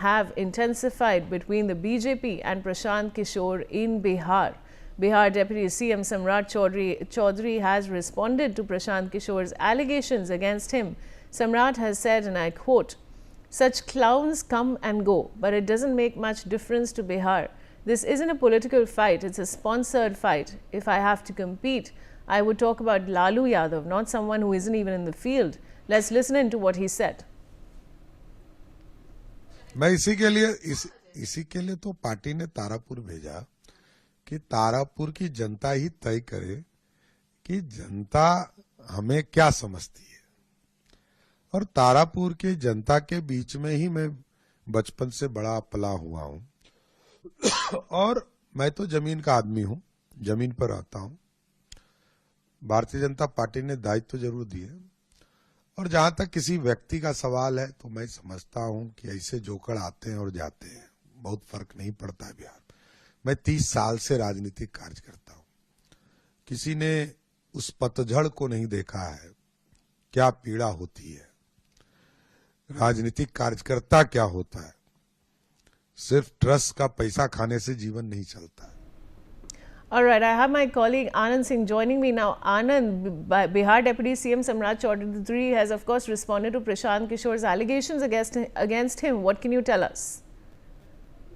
have intensified between the BJP and Prashant Kishore in Bihar. Bihar Deputy CM Samrat Chaudhary has responded to Prashant Kishore's allegations against him. Samrat has said, and I quote, "Such clowns come and go, but it doesn't make much difference to Bihar. This isn't a political fight, it's a sponsored fight. If I have to compete, I would talk about Lalu Yadav, not someone who isn't even in the field." Let's listen in to what he said. मैं इसी के लिए तो party ने तारापुर भेजा कि तारापुर की जनता ही तय करे कि जनता हमें क्या समझती है। और तारापुर की जनता के बीच में ही मैं बचपन से बड़ा पला हुआ हूं और मैं तो जमीन का आदमी हूं, जमीन पर रहता हूं। भारतीय जनता पार्टी ने दायित्व जरूर दिए और जहां तक किसी व्यक्ति का सवाल है तो मैं समझता हूं कि ऐसे जोकर आते हैं और जाते हैं, बहुत फर्क नहीं पड़ता है बिहार। मैं 30 साल से राजनीतिक कार्य करता हूं, किसी ने उस पतझड़ को नहीं देखा है, क्या पीड़ा होती है, राजनीतिक कार्यकर्ता क्या होता है। सिर्फ ट्रस्ट का पैसा खाने से जीवन नहीं चलता है। All right, I have my colleague Anand Singh joining me now. Anand, Bihar Deputy CM Samrat Chaudhary has of course responded to Prashant Kishore's allegations against him. What can you tell us?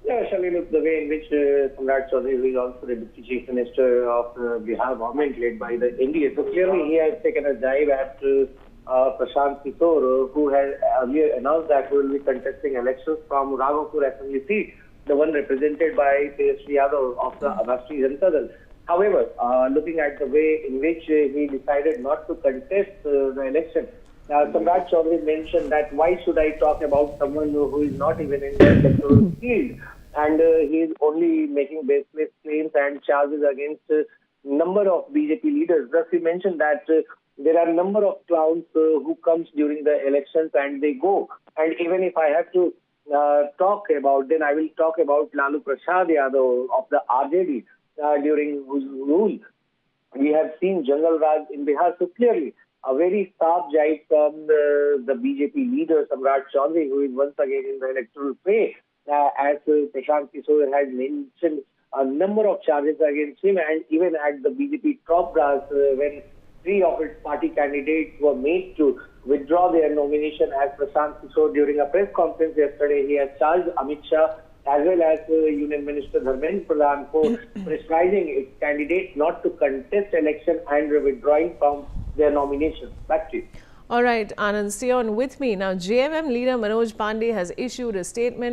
Yeah, Shali, look, the way in which Samrat Chaudhary, who is also the Deputy Chief Minister of Bihar government led by the NDA, so clearly he has taken a dive at Prashant Kishore, who has earlier announced that he will be contesting elections from Raghavpur Assembly seat, the one represented by Tejasvi Yadav of the Rashtriya Janata Dal. However, looking at the way in which he decided not to contest the election, Samrat Chaudhary mentioned that why should I talk about someone who is not even in the electoral field, and he is only making baseless claims and charges against number of BJP leaders. Thus, he mentioned that there are a number of clowns who comes during the elections and they go. And even if I have to talk about, then I will talk about Lalu Prasad Yadav of the RJD during whose rule we have seen Jungle Raj in Bihar. So clearly, a very sharp jibe from the BJP leader Samrat Chaudhary, who is once again in the electoral fray, as Prashant Kishore has mentioned a number of charges against him, and even at the BJP top brass when 3 of its party candidates were made to withdraw their nomination as Prashant Kishore. During a press conference yesterday, he has charged Amit Shah as well as Union Minister Dharmendra Pradhan for prescribing its candidates not to contest election and withdrawing from their nomination. Back to you. All right, Anand, stay on with me. Now, JMM leader Manoj Pandey has issued a statement